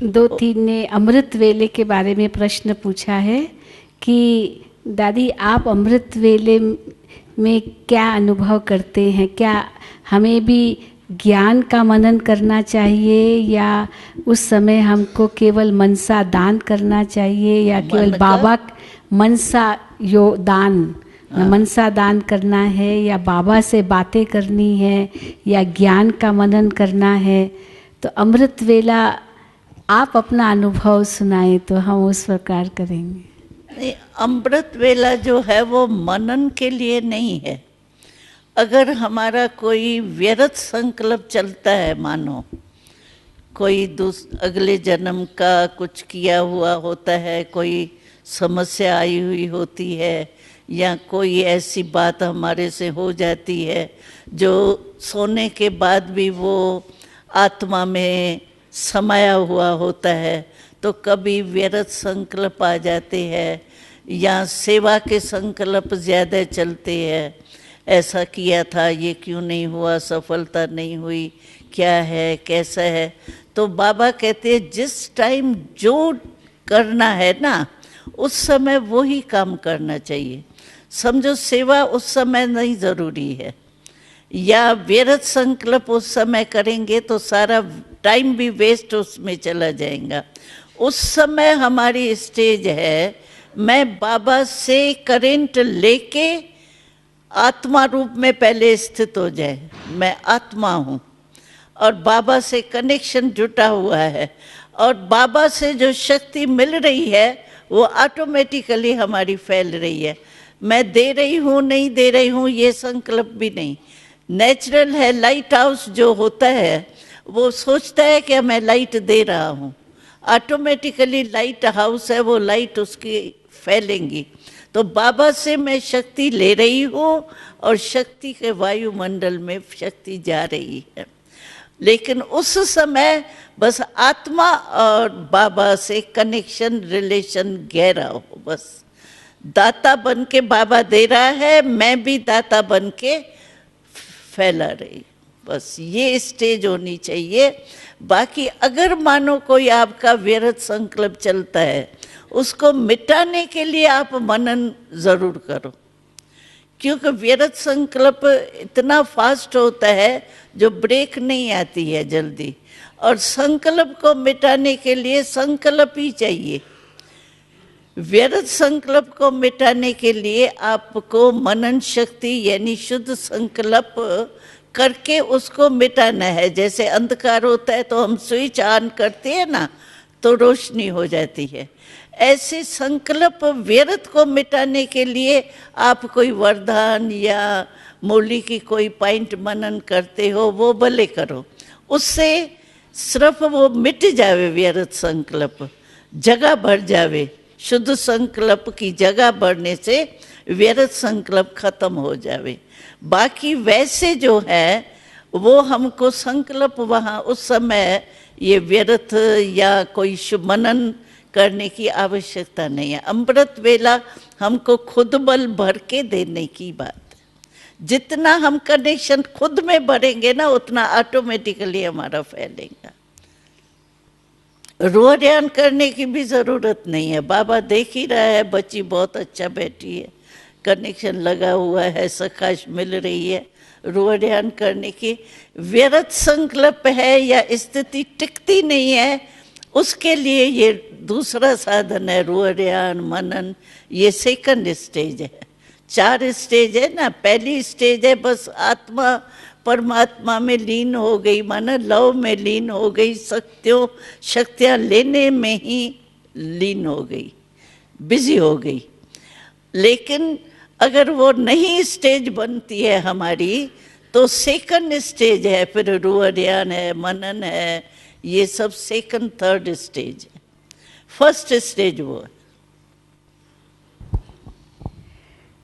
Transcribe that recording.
दो तीन ने अमृत वेले के बारे में प्रश्न पूछा है कि दादी आप अमृत वेले में क्या अनुभव करते हैं? क्या हमें भी ज्ञान का मनन करना चाहिए या उस समय हमको केवल मनसा दान करना चाहिए या केवल बाबा मनसा यो दान मनसा दान करना है या बाबा से बातें करनी है या ज्ञान का मनन करना है? तो अमृत वेला आप अपना अनुभव सुनाएं तो हम उस प्रकार करेंगे। अमृत वेला जो है वो मनन के लिए नहीं है। अगर हमारा कोई व्यर्थ संकल्प चलता है, मानो कोई अगले जन्म का कुछ किया हुआ होता है, कोई समस्या आई हुई होती है या कोई ऐसी बात हमारे से हो जाती है जो सोने के बाद भी वो आत्मा में समाया हुआ होता है, तो कभी व्यर्थ संकल्प आ जाते हैं या सेवा के संकल्प ज़्यादा चलते हैं। ऐसा किया था, ये क्यों नहीं हुआ, सफलता नहीं हुई, क्या है, कैसा है? तो बाबा कहते हैं जिस टाइम जो करना है ना, उस समय वो ही काम करना चाहिए। समझो सेवा उस समय नहीं ज़रूरी है, या व्यर्थ संकल्प उस समय करेंगे तो सारा टाइम भी वेस्ट उसमें चला जाएगा। उस समय हमारी स्टेज है, मैं बाबा से करेंट लेके आत्मा रूप में पहले स्थित हो जाए। मैं आत्मा हूँ और बाबा से कनेक्शन जुटा हुआ है और बाबा से जो शक्ति मिल रही है वो ऑटोमेटिकली हमारी फैल रही है। मैं दे रही हूँ नहीं दे रही हूँ ये संकल्प भी नहीं। नेचुरल है। लाइट हाउस जो होता है वो सोचता है कि मैं लाइट दे रहा हूँ, ऑटोमेटिकली लाइट हाउस है, वो लाइट उसकी फैलेंगी। तो बाबा से मैं शक्ति ले रही हूँ और शक्ति के वायुमंडल में शक्ति जा रही है। लेकिन उस समय बस आत्मा और बाबा से कनेक्शन, रिलेशन गहरा हो। बस दाता बन के बाबा दे रहा है, मैं भी दाता बन के फैला रही। बस ये स्टेज होनी चाहिए। बाकी अगर मानो कोई आपका व्यर्थ संकल्प चलता है, उसको मिटाने के लिए आप मनन जरूर करो, क्योंकि व्यर्थ संकल्प इतना फास्ट होता है जो ब्रेक नहीं आती है जल्दी। और संकल्प को मिटाने के लिए संकल्प ही चाहिए। व्यर्थ संकल्प को मिटाने के लिए आपको मनन शक्ति यानी शुद्ध संकल्प करके उसको मिटाना है। जैसे अंधकार होता है तो हम स्विच ऑन करते हैं ना, तो रोशनी हो जाती है। ऐसे संकल्प व्यर्थ को मिटाने के लिए आप कोई वरदान या मुरली की कोई पॉइंट मनन करते हो, वो भले करो, उससे सिर्फ वो मिट जावे व्यर्थ संकल्प, जगह भर जावे। शुद्ध संकल्प की जगह बढ़ने से व्यर्थ संकल्प खत्म हो जावे। बाकी वैसे जो है वो हमको संकल्प वहाँ उस समय ये व्यर्थ या कोई शुभ मनन करने की आवश्यकता नहीं है। अमृत वेला हमको खुद बल भर के देने की बात है। जितना हम कनेक्शन खुद में भरेंगे ना, उतना ऑटोमेटिकली हमारा फैलेगा। रोहरियान करने की भी ज़रूरत नहीं है। बाबा देख ही रहा है, बच्ची बहुत अच्छा बैठी है, कनेक्शन लगा हुआ है, सखाश मिल रही है। रोहरियान करने की व्यर्थ संकल्प है या स्थिति टिकती नहीं है, उसके लिए ये दूसरा साधन है। रोहरियान, मनन, ये सेकंड स्टेज है। 4 स्टेज है ना। पहली स्टेज है बस आत्मा परमात्मा में लीन हो गई, माना लव में लीन हो गई, शक्तियाँ लेने में ही लीन हो गई, बिजी हो गई। लेकिन अगर वो नहीं स्टेज बनती है हमारी, तो सेकंड स्टेज है, फिर रोहरियान है, मनन है, ये सब सेकंड थर्ड स्टेज है। फर्स्ट स्टेज वो है।